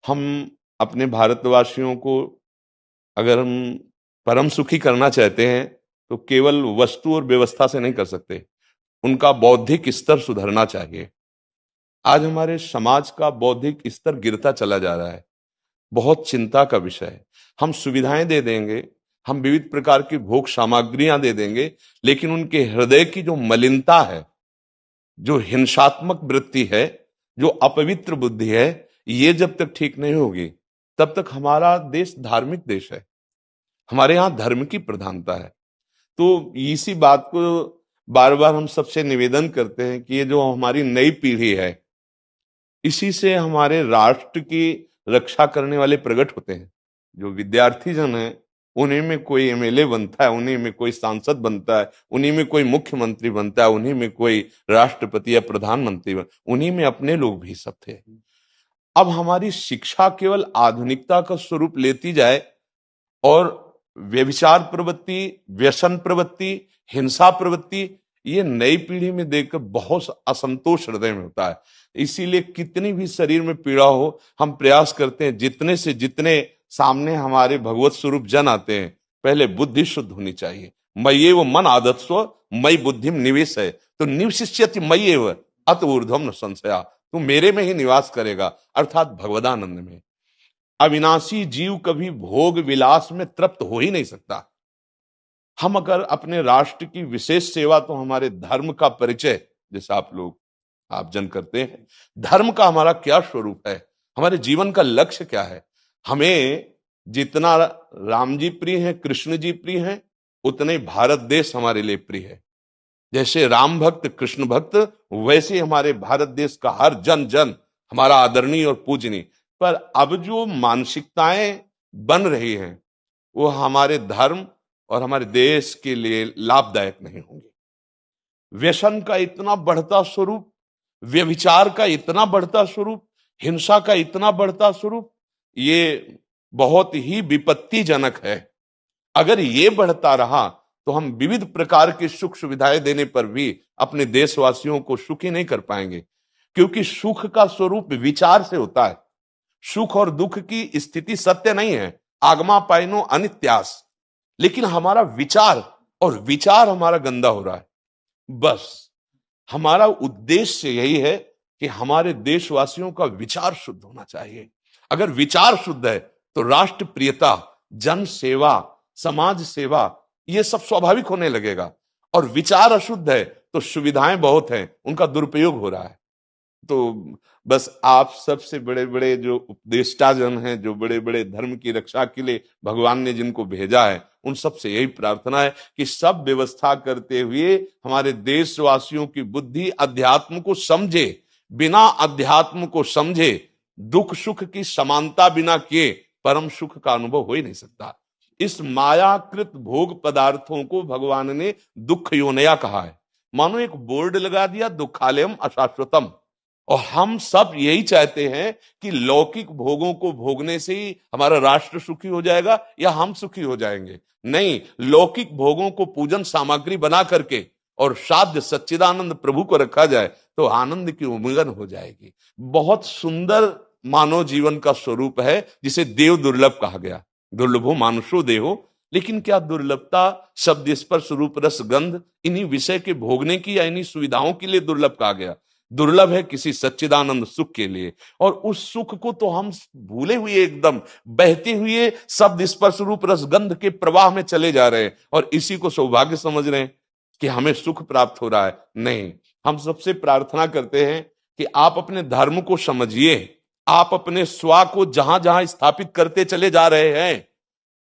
हम अपने भारतवासियों को अगर हम परम सुखी करना चाहते हैं तो केवल वस्तु और व्यवस्था से नहीं कर सकते, उनका बौद्धिक स्तर सुधरना चाहिए। आज हमारे समाज का बौद्धिक स्तर गिरता चला जा रहा है, बहुत चिंता का विषय है। हम सुविधाएं दे देंगे, हम विविध प्रकार की भोग सामग्रियां दे देंगे, लेकिन उनके हृदय की जो मलिनता है, जो हिंसात्मक वृत्ति है, जो अपवित्र बुद्धि है, ये जब तक ठीक नहीं होगी तब तक हमारा देश धार्मिक देश है, हमारे यहाँ धर्म की प्रधानता है। तो इसी बात को बार बार हम सबसे निवेदन करते हैं कि ये जो हमारी नई पीढ़ी है, इसी से हमारे राष्ट्र की रक्षा करने वाले प्रकट होते हैं। जो विद्यार्थी जन है, उन्हीं में कोई एमएलए बनता है, उन्हीं में कोई सांसद बनता है, उन्हीं में कोई मुख्यमंत्री बनता है, उन्हीं में कोई राष्ट्रपति या प्रधानमंत्री उन्हीं में अपने लोग भी सब थे। अब हमारी शिक्षा केवल आधुनिकता का स्वरूप लेती जाए और व्यभिचार प्रवृत्ति, व्यसन प्रवृत्ति, हिंसा प्रवृत्ति, ये नई पीढ़ी में देखकर बहुत असंतोष हृदय में होता है। इसीलिए कितनी भी शरीर में पीड़ा हो, हम प्रयास करते हैं जितने से जितने सामने हमारे भगवत स्वरूप जन आते हैं, पहले बुद्धि शुद्ध होनी चाहिए। मय्ये वो मन आदत्स्व मई बुद्धिम निवेश है, तो निवशिष्यति मय्ये व अत ऊर्ध्वम न संशया, तू मेरे में ही निवास करेगा, अर्थात भगवदानंद में। अविनाशी जीव कभी भोग विलास में तृप्त हो ही नहीं सकता। हम अगर अपने राष्ट्र की विशेष सेवा, तो हमारे धर्म का परिचय, जैसे आप जन करते हैं, धर्म का हमारा क्या स्वरूप है, हमारे जीवन का लक्ष्य क्या है। हमें जितना राम जी प्रिय हैं, कृष्ण जी प्रिय हैं, उतने भारत देश हमारे लिए प्रिय है। जैसे राम भक्त, कृष्ण भक्त, वैसे हमारे भारत देश का हर जन जन हमारा आदरणीय और पूजनीय। पर अब जो मानसिकताएं बन रही हैं, वो हमारे धर्म और हमारे देश के लिए लाभदायक नहीं होंगे। व्यसन का इतना बढ़ता स्वरूप, व्यभिचार का इतना बढ़ता स्वरूप, हिंसा का इतना बढ़ता स्वरूप, ये बहुत ही विपत्तिजनक है। अगर ये बढ़ता रहा तो हम विविध प्रकार की सुख सुविधाएं देने पर भी अपने देशवासियों को सुखी नहीं कर पाएंगे, क्योंकि सुख का स्वरूप विचार से होता है। सुख और दुख की स्थिति सत्य नहीं है, आगमा पाइनो अनित्यास, लेकिन हमारा विचार, और विचार हमारा गंदा हो रहा है। बस हमारा उद्देश्य यही है कि हमारे देशवासियों का विचार शुद्ध होना चाहिए। अगर विचार शुद्ध है तो राष्ट्र प्रियता, जन सेवा, समाज सेवा, ये सब स्वाभाविक होने लगेगा। और विचार अशुद्ध है तो सुविधाएं बहुत हैं, उनका दुरुपयोग हो रहा है। तो बस आप सबसे बड़े बड़े जो उपदेष्टा जन हैं, जो बड़े बड़े धर्म की रक्षा के लिए भगवान ने जिनको भेजा है, उन सबसे यही प्रार्थना है कि सब व्यवस्था करते हुए हमारे देशवासियों की बुद्धि अध्यात्म को समझे। बिना अध्यात्म को समझे दुख सुख की समानता बिना किए परम सुख का अनुभव हो ही नहीं सकता। इस मायाकृत भोग पदार्थों को भगवान ने दुख योनया कहा है। मानो एक बोर्ड लगा दिया, दुखालयम अशाश्वतम। और हम सब यही चाहते हैं कि लौकिक भोगों को भोगने से ही हमारा राष्ट्र सुखी हो जाएगा या हम सुखी हो जाएंगे। नहीं, लौकिक भोगों को पूजन सामग्री बना करके और साध्य सच्चिदानंद प्रभु को रखा जाए तो आनंद की उमंगन हो जाएगी। बहुत सुंदर मानव जीवन का स्वरूप है, जिसे देव दुर्लभ कहा गया। दुर्लभो मानुषो देहो, लेकिन क्या दुर्लभता शब्द स्पर्श रूप रस गंध इन्हीं विषय के भोगने की या इन्हीं सुविधाओं के लिए दुर्लभ कहा गया? दुर्लभ है किसी सच्चिदानंद सुख के लिए। और उस सुख को तो हम भूले हुए, एकदम बहते हुए शब्द स्पर्श रूप रस गंध के प्रवाह में चले जा रहे हैं और इसी को सौभाग्य समझ रहे हैं कि हमें सुख प्राप्त हो रहा है। नहीं, हम सबसे प्रार्थना करते हैं कि आप अपने धर्म को समझिए। आप अपने स्वा को जहां जहां स्थापित करते चले जा रहे हैं,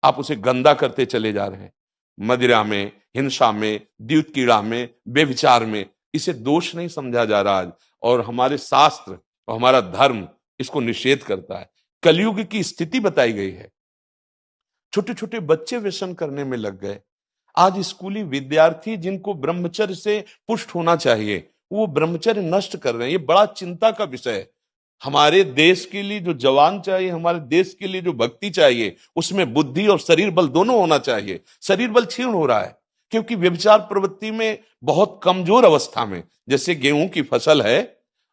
आप उसे गंदा करते चले जा रहे हैं। मदिरा में, हिंसा में, द्यूत कीड़ा में, बेविचार में, इसे दोष नहीं समझा जा रहा आज। और हमारे शास्त्र और हमारा धर्म इसको निषेध करता है। कलयुग की स्थिति बताई गई है। छोटे छोटे बच्चे व्यसन करने में लग गए। आज स्कूली विद्यार्थी जिनको ब्रह्मचर्य से पुष्ट होना चाहिए, वो ब्रह्मचर्य नष्ट कर रहे हैं। ये बड़ा चिंता का विषय है। हमारे देश के लिए जो जवान चाहिए, हमारे देश के लिए जो भक्ति चाहिए, उसमें बुद्धि और शरीर बल दोनों होना चाहिए। शरीर बल क्षीण हो रहा है क्योंकि व्यभिचार प्रवृत्ति में बहुत कमजोर अवस्था में, जैसे गेहूं की फसल है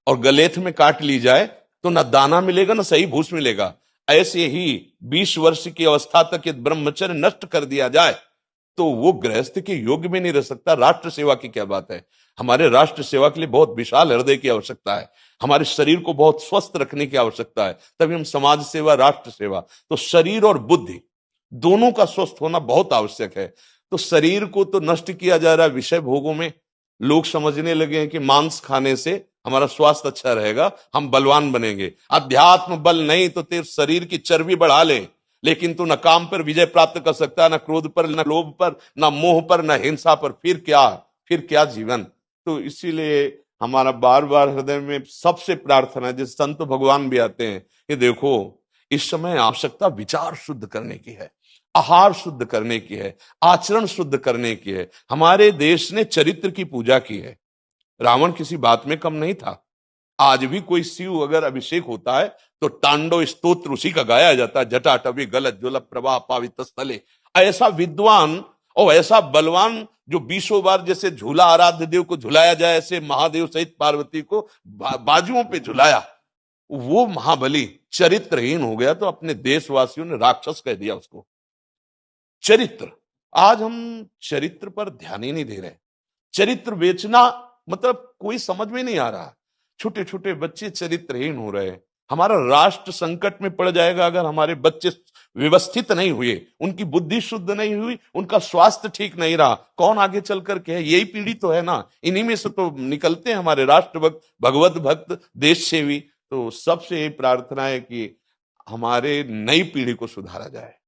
और गलेथ में काट ली जाए तो ना दाना मिलेगा ना सही भूस मिलेगा। ऐसे ही 20 वर्ष की अवस्था तक यदि ब्रह्मचर्य नष्ट कर दिया जाए तो वो गृहस्थ के योग्य में नहीं रह सकता। राष्ट्र सेवा की क्या बात है। हमारे राष्ट्र सेवा के लिए बहुत विशाल हृदय की आवश्यकता है, हमारे शरीर को बहुत स्वस्थ रखने की आवश्यकता है, तभी हम समाज सेवा, राष्ट्र सेवा। तो शरीर और बुद्धि दोनों का स्वस्थ होना बहुत आवश्यक है। तो शरीर को तो नष्ट किया जा रहा है विषय भोगों में। लोग समझने लगे हैं कि मांस खाने से हमारा स्वास्थ्य अच्छा रहेगा, हम बलवान बनेंगे। अध्यात्म बल नहीं तो तेरे शरीर की चर्बी बढ़ा ले, लेकिन तू न काम पर विजय प्राप्त कर सकता, न क्रोध पर, न लोभ पर, न मोह पर, न हिंसा पर। फिर क्या जीवन। तो इसीलिए हमारा बार बार हृदय में सबसे प्रार्थना है, जिस संत भगवान भी आते हैं कि देखो इस समय आवश्यकता विचार शुद्ध करने की है, आहार शुद्ध करने की है, आचरण शुद्ध करने की है। हमारे देश ने चरित्र की पूजा की है। रावण किसी बात में कम नहीं था। आज भी कोई शिव अगर अभिषेक होता है तो तांडव स्तोत्र उसी का गाया जाता है, जटाटवी गलत ज्वल प्रवाह पावित स्थले। ऐसा विद्वान और ऐसा बलवान जो 20 बार जैसे झूला आराध्य देव को झुलाया जाए, ऐसे महादेव सहित पार्वती को बाजुओं पे झुलाया, वो महाबली चरित्रहीन हो गया तो अपने देशवासियों ने राक्षस कह दिया उसको। चरित्र, आज हम चरित्र पर ध्यान ही नहीं दे रहे। चरित्र बेचना मतलब कोई समझ में नहीं आ रहा। छोटे छोटे बच्चे चरित्रहीन हो रहे हैं। हमारा राष्ट्र संकट में पड़ जाएगा अगर हमारे बच्चे व्यवस्थित नहीं हुए, उनकी बुद्धि शुद्ध नहीं हुई, उनका स्वास्थ्य ठीक नहीं रहा। कौन आगे चल करके है? यही पीढ़ी तो है ना, इन्हीं में से तो निकलते हैं हमारे राष्ट्र भक्त, भगवत भक्त, देश सेवी। तो सबसे यही प्रार्थना है कि हमारे नई पीढ़ी को सुधारा जाए।